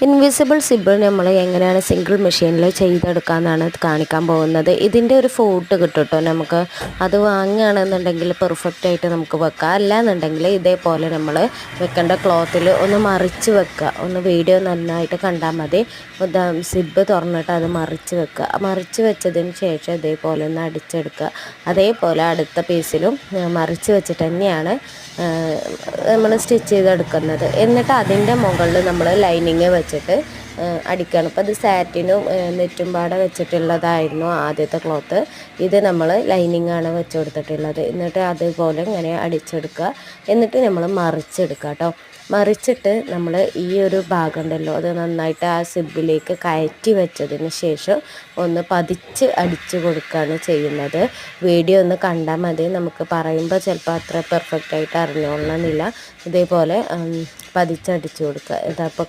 Invisible zip നമ്മൾ എങ്ങനെയാണ് single മെഷീനിൽ ചെയ്തെടുക്കാമെന്നാണ് കാണിക്കാൻ പോകുന്നത്. ഇതിൻ്റെ ഒരു ഫോട്ടോ കിട്ടും കേട്ടോ നമുക്ക്. അത് വാങ്ങുകയാണെന്നുണ്ടെങ്കിൽ പെർഫെക്റ്റ് ആയിട്ട് നമുക്ക് വെക്കാം. അല്ലാന്നുണ്ടെങ്കിൽ ഇതേപോലെ നമ്മൾ വെക്കേണ്ട ക്ലോത്തിൽ ഒന്ന് മറിച്ച് വെക്കുക. ഒന്ന് വീഡിയോ നന്നായിട്ട് കണ്ടാൽ മതി. സിബ് തുറന്നിട്ട് അത് മറിച്ച് വെക്കുക. മറിച്ച് വെച്ചതിന് ശേഷം ഇതേപോലെ ഒന്ന് അടിച്ചെടുക്കുക. അതേപോലെ അടുത്ത പീസിലും മറിച്ച് വെച്ചിട്ട് തന്നെയാണ് നമ്മൾ സ്റ്റിച്ച് ചെയ്തെടുക്കുന്നത്. എന്നിട്ട് അതിൻ്റെ മുകളിൽ നമ്മൾ ലൈനിങ് വെച്ചിട്ട് അടിക്കണം. അപ്പോൾ അത് സാറ്റിനും നെറ്റും പാടെ വെച്ചിട്ടുള്ളതായിരുന്നു ആദ്യത്തെ ക്ലോത്ത്. ഇത് നമ്മൾ ലൈനിങ്ങാണ് വെച്ച് കൊടുത്തിട്ടുള്ളത്. എന്നിട്ട് അതുപോലെ ഇങ്ങനെ അടിച്ചെടുക്കുക. എന്നിട്ട് നമ്മൾ മറിച്ചെടുക്കുക കേട്ടോ. മറിച്ചിട്ട് നമ്മൾ ഈ ഒരു ഭാഗം ഉണ്ടല്ലോ, അത് നന്നായിട്ട് ആ സിബിലേക്ക് കയറ്റി വെച്ചതിന് ശേഷം ഒന്ന് പതിച്ച് അടിച്ച് കൊടുക്കുകയാണ് ചെയ്യുന്നത്. വീഡിയോ ഒന്ന് കണ്ടാൽ മതി. നമുക്ക് പറയുമ്പോൾ ചിലപ്പോൾ അത്ര പെർഫെക്റ്റായിട്ട് അറിഞ്ഞോളണമെന്നില്ല. ഇതേപോലെ പതിച്ചടിച്ച് കൊടുക്കുക. ഇതപ്പോൾ